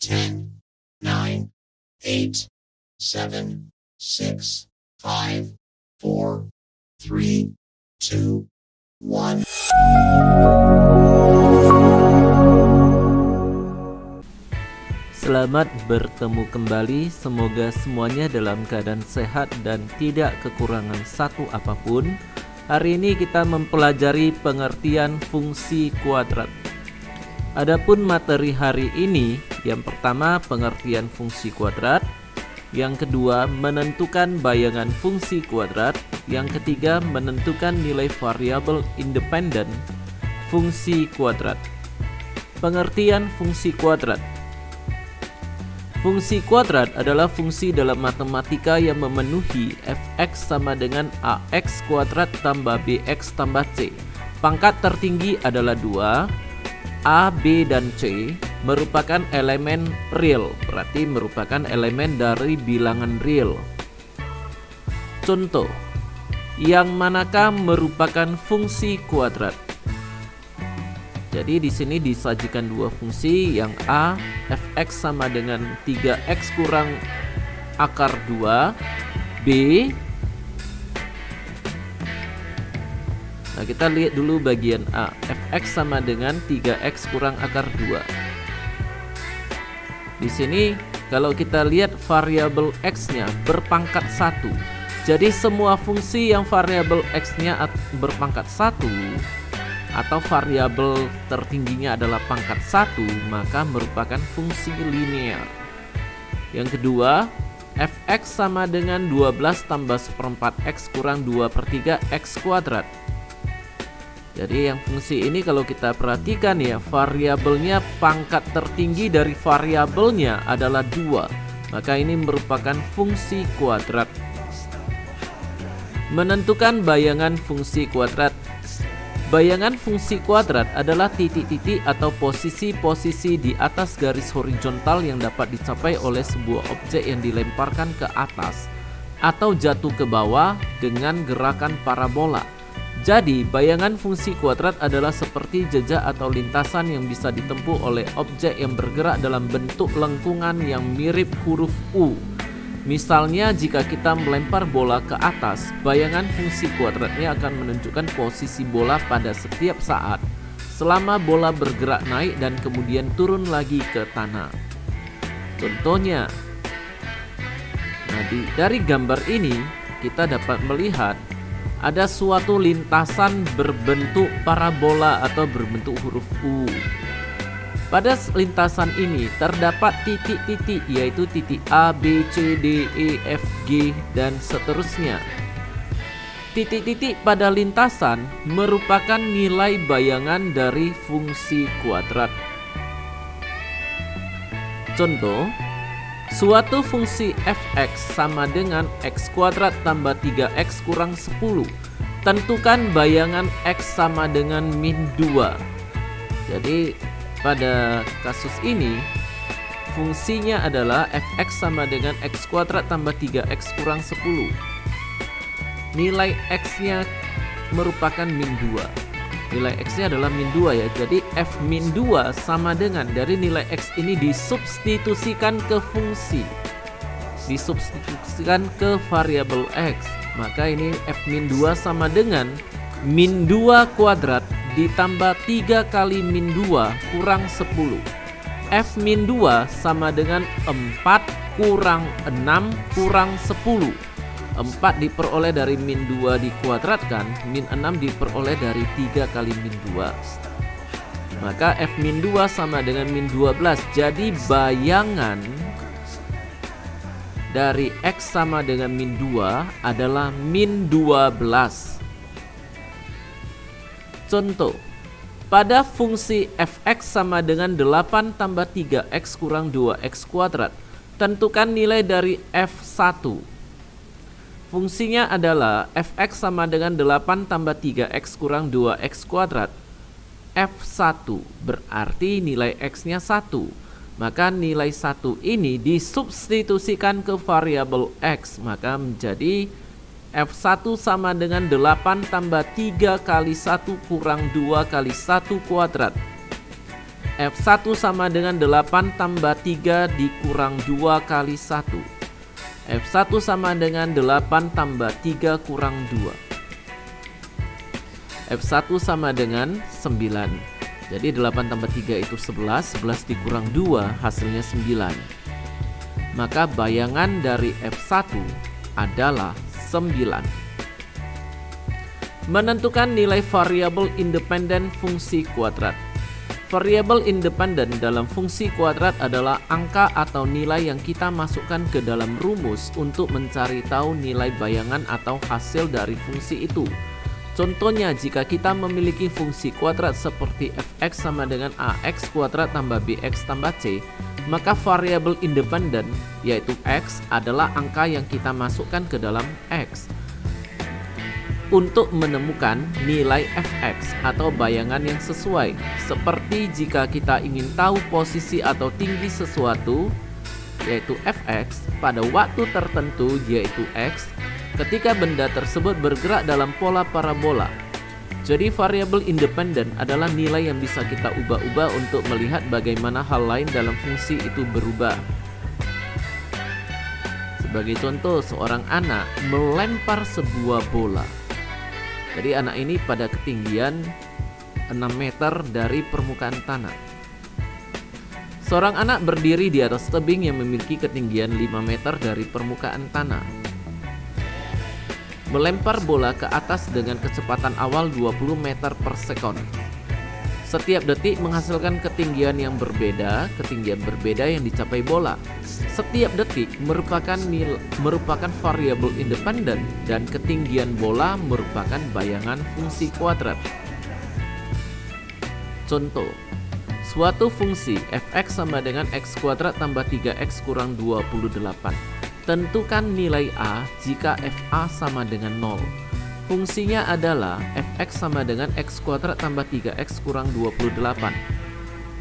10, 9, 8, 7, 6, 5, 4, 3, 2, 1. Selamat bertemu kembali, semoga semuanya dalam keadaan sehat dan tidak kekurangan satu apapun. Hari ini kita mempelajari pengertian fungsi kuadrat. Adapun materi hari ini, yang pertama pengertian fungsi kuadrat, yang kedua menentukan bayangan fungsi kuadrat, yang ketiga menentukan nilai variabel independen fungsi kuadrat. Pengertian fungsi kuadrat. Fungsi kuadrat adalah fungsi dalam matematika yang memenuhi f(x) sama dengan ax kuadrat tambah bx tambah c. Pangkat tertinggi adalah 2. A, B, dan C merupakan elemen real, berarti merupakan elemen dari bilangan real. Contoh, yang manakah merupakan fungsi kuadrat? Jadi di sini disajikan dua fungsi, yang A f(x) sama dengan 3x kurang akar 2, B. Nah, kita lihat dulu bagian A. Fx sama dengan 3x kurang akar 2. Di sini kalau kita lihat variabel x-nya berpangkat 1. Jadi semua fungsi yang variabel x-nya berpangkat 1 atau variabel tertingginya adalah pangkat 1, maka merupakan fungsi linear. Yang kedua, fx sama dengan 12 tambah 1/4x kurang 2/3 x kuadrat. Jadi yang fungsi ini kalau kita perhatikan ya, variabelnya pangkat tertinggi dari variabelnya adalah 2. Maka ini merupakan fungsi kuadrat. Menentukan bayangan fungsi kuadrat. Bayangan fungsi kuadrat adalah titik-titik atau posisi-posisi di atas garis horizontal yang dapat dicapai oleh sebuah objek yang dilemparkan ke atas atau jatuh ke bawah dengan gerakan parabola. Jadi, bayangan fungsi kuadrat adalah seperti jejak atau lintasan yang bisa ditempuh oleh objek yang bergerak dalam bentuk lengkungan yang mirip huruf U. Misalnya, jika kita melempar bola ke atas, bayangan fungsi kuadratnya akan menunjukkan posisi bola pada setiap saat selama bola bergerak naik dan kemudian turun lagi ke tanah. Contohnya, dari gambar ini kita dapat melihat ada suatu lintasan berbentuk parabola atau berbentuk huruf U. Pada lintasan ini terdapat titik-titik, yaitu titik A, B, C, D, E, F, G, dan seterusnya. Titik-titik pada lintasan merupakan nilai bayangan dari fungsi kuadrat. Contoh, suatu fungsi fx sama dengan x kuadrat tambah 3x kurang 10. Tentukan bayangan x sama dengan min 2. Jadi pada kasus ini fungsinya adalah fx sama dengan x kuadrat tambah 3x kurang 10. Nilai x-nya merupakan min 2. Nilai x-nya adalah min 2 ya. Jadi f min 2 sama dengan dari nilai x ini disubstitusikan ke fungsi. Disubstitusikan ke variabel x. Maka ini f min 2 sama dengan min 2 kuadrat ditambah 3 kali min 2 kurang 10. F min 2 sama dengan 4 kurang 6 kurang 10. 4 diperoleh dari min 2 dikuadratkan, min 6 diperoleh dari 3 kali min 2. Maka F min 2 sama dengan min 12. Jadi bayangan dari X sama dengan min 2 adalah min 12. Contoh, pada fungsi fx sama dengan 8 tambah 3x kurang 2x kuadrat, tentukan nilai dari f1. Fungsinya adalah fx sama dengan 8 tambah 3x kurang 2x kuadrat. F1 berarti nilai x-nya 1. Maka nilai 1 ini disubstitusikan ke variabel x. Maka menjadi F1 sama dengan 8 tambah 3 kali 1 kurang 2 kali 1 kuadrat. F1 sama dengan 8 tambah 3 dikurang 2 kali 1. F1 sama dengan 8 tambah 3 kurang 2. F1 sama dengan 9. Jadi 8 tambah 3 itu 11. 11 dikurang 2 hasilnya 9. Maka bayangan dari F1 adalah 9. Menentukan nilai variabel independen fungsi kuadrat. Variabel independen dalam fungsi kuadrat adalah angka atau nilai yang kita masukkan ke dalam rumus untuk mencari tahu nilai bayangan atau hasil dari fungsi itu. Contohnya, jika kita memiliki fungsi kuadrat seperti f(x) sama dengan ax kuadrat tambah bx tambah c, maka variabel independen yaitu x adalah angka yang kita masukkan ke dalam x. Untuk menemukan nilai f(x) atau bayangan yang sesuai, seperti jika kita ingin tahu posisi atau tinggi sesuatu yaitu f(x) pada waktu tertentu yaitu x, ketika benda tersebut bergerak dalam pola parabola. Jadi variabel independen adalah nilai yang bisa kita ubah-ubah untuk melihat bagaimana hal lain dalam fungsi itu berubah. Sebagai contoh, seorang anak melempar sebuah bola. Jadi anak ini pada ketinggian 6 meter dari permukaan tanah. Seorang anak berdiri di atas tebing yang memiliki ketinggian 5 meter dari permukaan tanah. Melempar bola ke atas dengan kecepatan awal 20 meter per sekon. Setiap detik menghasilkan ketinggian berbeda yang dicapai bola. Setiap detik merupakan variabel independen dan ketinggian bola merupakan bayangan fungsi kuadrat. Contoh, suatu fungsi f(x) sama dengan x kuadrat tambah 3x kurang 28. Tentukan nilai a jika fa sama dengan 0. Fungsinya adalah f(x) sama dengan x kuadrat tambah 3x kurang 28.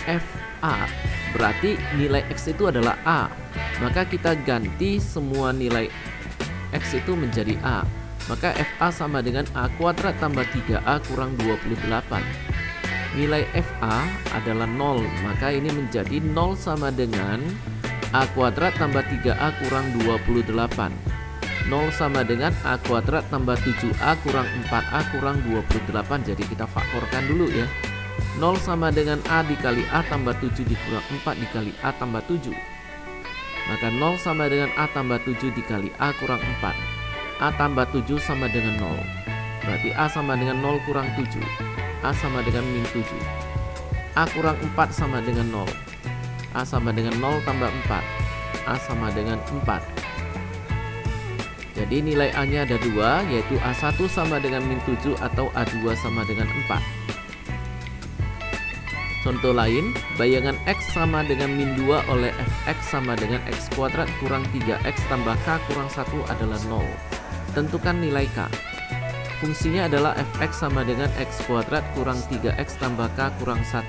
Fa berarti nilai x itu adalah a. Maka kita ganti semua nilai x itu menjadi a. Maka fa sama dengan a kuadrat tambah 3a kurang 28. Nilai fa adalah 0. Maka ini menjadi 0 sama dengan a kuadrat tambah 3a kurang 28. 0 sama dengan a kuadrat tambah 7a kurang 4a kurang 28. Jadi kita faktorkan dulu ya. 0 sama dengan a dikali a tambah 7 dikurang 4 dikali a tambah 7. Maka 0 sama dengan a tambah 7 dikali a kurang 4. A tambah 7 sama dengan 0. Berarti a sama dengan 0 kurang 7. A sama dengan min 7. A kurang 4 sama dengan 0. A sama dengan 0 tambah 4. A sama dengan 4. Jadi nilai A-nya ada 2, yaitu A1 sama dengan min 7 atau A2 sama dengan 4. Contoh lain, bayangan X sama dengan min 2 oleh Fx sama dengan X kuadrat kurang 3X tambah K kurang 1 adalah 0. Tentukan nilai K. Fungsinya adalah Fx sama dengan X kuadrat kurang 3X tambah K kurang 1.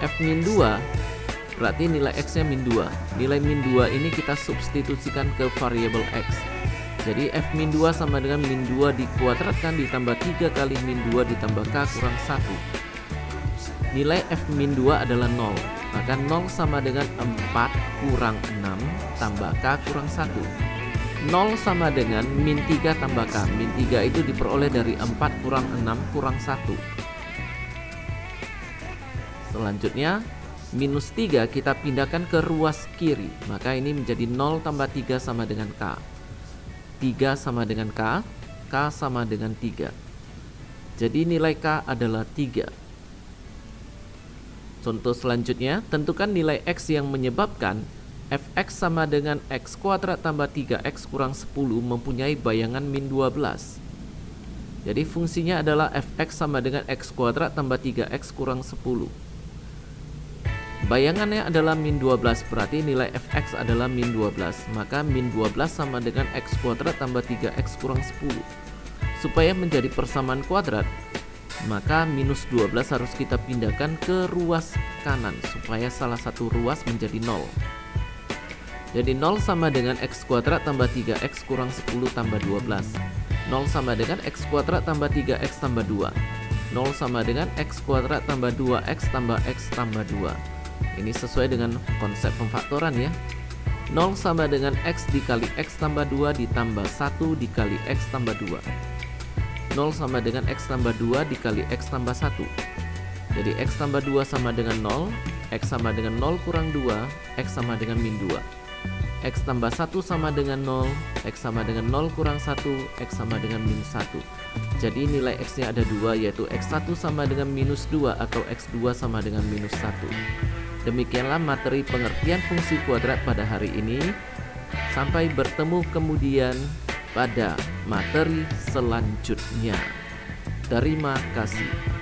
F min 2 berarti nilai x-nya min 2. Nilai min 2 ini kita substitusikan ke variabel x. Jadi f min 2 sama dengan min 2 dikuadratkan ditambah 3 kali min 2 ditambah k kurang 1. Nilai f min 2 adalah 0. Maka 0 sama dengan 4 kurang 6 tambah k kurang 1. 0 sama dengan min 3 tambah k. Min 3 itu diperoleh dari 4 kurang 6 kurang 1. Selanjutnya minus 3 kita pindahkan ke ruas kiri. Maka ini menjadi 0 tambah 3 sama dengan K. 3 sama dengan K. K sama dengan 3. Jadi nilai K adalah 3. Contoh selanjutnya, tentukan nilai X yang menyebabkan Fx sama dengan X kuadrat tambah 3X kurang 10 mempunyai bayangan min 12. Jadi fungsinya adalah Fx sama dengan X kuadrat tambah 3X kurang 10. Bayangannya adalah min 12, berarti nilai fx adalah min 12. Maka min 12 sama dengan x kuadrat tambah 3x kurang 10. Supaya menjadi persamaan kuadrat, maka minus 12 harus kita pindahkan ke ruas kanan supaya salah satu ruas menjadi 0. Jadi 0 sama dengan x kuadrat tambah 3x kurang 10 tambah 12. 0 sama dengan x kuadrat tambah 3x tambah 2. 0 sama dengan x kuadrat tambah 2x tambah x tambah 2. Ini sesuai dengan konsep pemfaktoran ya. 0 sama dengan x dikali x tambah 2 ditambah 1 dikali x tambah 2. 0 sama dengan x tambah 2 dikali x tambah 1. Jadi x tambah 2 sama dengan 0, x sama dengan 0 kurang 2, x sama dengan min 2. X tambah 1 sama dengan 0, X sama dengan 0 kurang 1, X sama dengan min 1. Jadi nilai X nya ada 2, yaitu X1 sama dengan minus 2 atau X2 sama dengan minus 1. Demikianlah materi pengertian fungsi kuadrat pada hari ini. Sampai bertemu kemudian pada materi selanjutnya. Terima kasih.